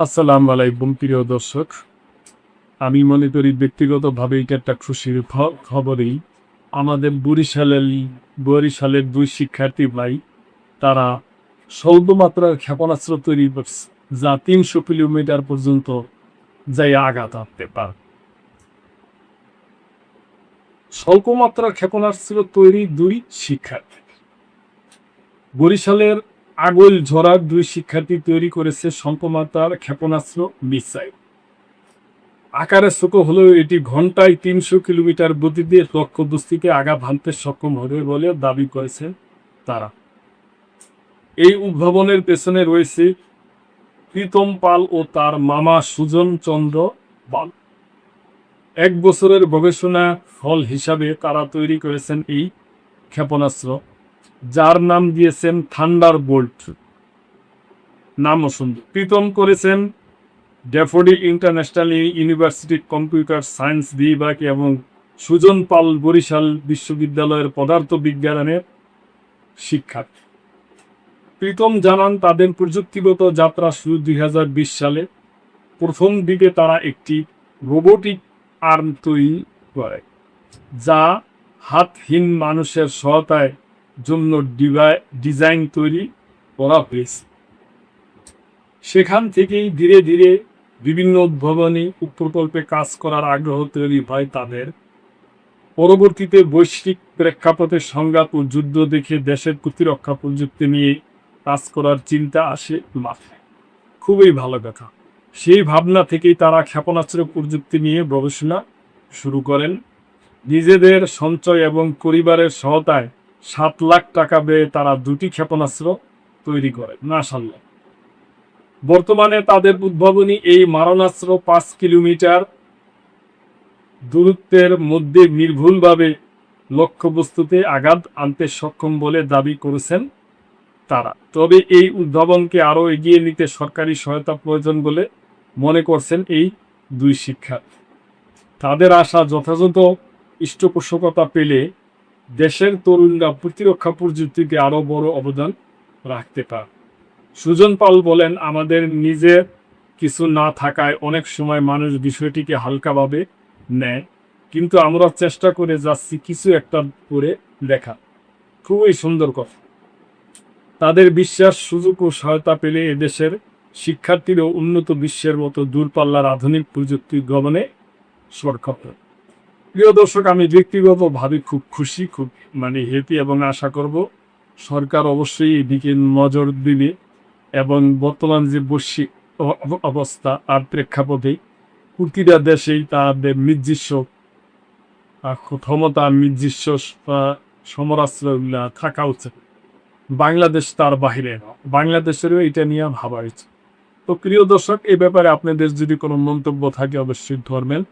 আসসালামু আলাইকুম প্রিয় দর্শক। আমি মনে করি ব্যক্তিগতভাবে এটা একটা খুশির খবরই। আমাদের বরিশালের দুই শিক্ষার্থী ভাই তারা স্বল্পমাত্রার ক্ষেপণাস্ত্র তৈরি করছে, যা ৩০০ কিলোমিটার পর্যন্ত যাই আঘাত হানতে পারে। স্বল্পমাত্রার ক্ষেপণাস্ত্র তৈরি দুই শিক্ষার্থী। বরিশালের আগৈল ঝরার দুই শিক্ষার্থী তৈরি করেছে স্বল্পমাত্রার ক্ষেপণাস্ত্র মিসাইল। আকারে ছোট হলেও এটি ঘন্টায় ৩০০ কিলোমিটার গতিতে লক্ষ্যবস্তুকে আঘাত হানতে সক্ষম হবে বলে দাবি করেছেন তারা। এই উদ্ভাবনের পেছনে রয়েছে প্রীতম পাল ও তার মামা সুজন চন্দ্র পাল। ১ বছরের গবেষণা ফল হিসাবে তারা তৈরি করেছেন এই ক্ষেপণাস্ত্র, যার নাম দিয়েছেন থান্ডারবোল্ট। নামও সুন্দর। প্রীতম করেছেন ড্যাফোডিল ইন্টারন্যাশনাল ইউনিভার্সিটির কম্পিউটার সায়েন্স বিভাগ এবং সুজন পাল বরিশাল বিশ্ববিদ্যালয়ের পদার্থ বিজ্ঞানের শিক্ষার্থী। প্রীতম জানান তাদের প্রযুক্তিগত যাত্রা শুরু ২০২০ সালে। প্রথম দিকে তারা একটি রোবোটিক আর্ম তৈরি করে, যা হাতহীন মানুষের সহায়তার জন্য ডিজাইন তৈরি করা হয়েছে। সেখান থেকেই ধীরে ধীরে বিভিন্ন উদ্ভাবনী প্রকল্পে কাজ করার আগ্রহ তৈরি হয় তাদের। পরবর্তীতে বৈশ্বিক প্রেক্ষাপটে সংঘাত ও যুদ্ধ দেখে দেশের প্রতিরক্ষা প্রযুক্তি নিয়ে কাজ করার চিন্তা আসে মাথায়। খুবই ভালো কথা। সেই ভাবনা থেকেই তারা ক্ষেপণাস্ত্র প্রযুক্তি নিয়ে গবেষণা শুরু করেন। নিজেদের সঞ্চয় এবং পরিবারের সহায়তায় ৭ লাখ টাকা ব্যয়ে তারা ২টি ক্ষেপণাস্ত্র তৈরি করেন। মাশাআল্লাহ। বর্তমানে তাদের উদ্ভাবনী এই মারণাস্ত্র ৫ কিলোমিটার দূরত্বের মধ্যে নির্ভুলভাবে লক্ষ্যবস্তুতে আঘাত আনতে সক্ষম বলে দাবি করেছেন তারা। তবে এই উদ্ভাবনকে আরও এগিয়ে নিতে সরকারি সহায়তা প্রয়োজন বলে মনে করছেন এই দুই শিক্ষার্থী। তাদের আশা যথাযথ পৃষ্ঠপোষকতা পেলে দেশের তরুণরা প্রতিরক্ষা প্রযুক্তিতে আরও বড় অবদান রাখতে পারে। সুজন পাল বলেন, আমাদের নিজের কিছু না থাকায় অনেক সময় মানুষ বিষয়টিকে হালকাভাবে নেয়, কিন্তু আমরা চেষ্টা করে যাচ্ছি কিছু একটা করে দেখা। খুবই সুন্দর কথা। তাদের বিশ্বাস, সুযোগ ও সহায়তা পেলে এদেশের শিক্ষার্থীরাও উন্নত বিশ্বের মতো দূরপাল্লার আধুনিক প্রযুক্তি গ্রহণে সক্ষম। প্রিয় দর্শক, আমি ব্যক্তিগতভাবে খুব খুশি, খুব হ্যাপি এবং আশা করব সরকার অবশ্যই এদিকে নজর দিবে এবং বর্তমান যে বৈশ্বিক অবস্থা আর প্রেক্ষাপটে প্রতিটা দেশেই তাদের নিজস্ব ক্ষমতা, নিজস্ব সমরাস্ত্র থাকা উচিত। বাংলাদেশ তার বাহিরে না, বাংলাদেশেরও এটা নিয়ে ভাবা উচিত। তো প্রিয় দর্শক, এ ব্যাপারে আপনাদের যদি কোনো মন্তব্য থাকে অবশ্যই ধরবেন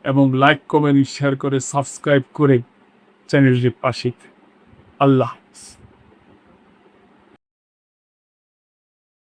এবং লাইক, কমেন্ট, শেয়ার করে সাবস্ক্রাইব করে চ্যানেলটির পাশে। আল্লাহ।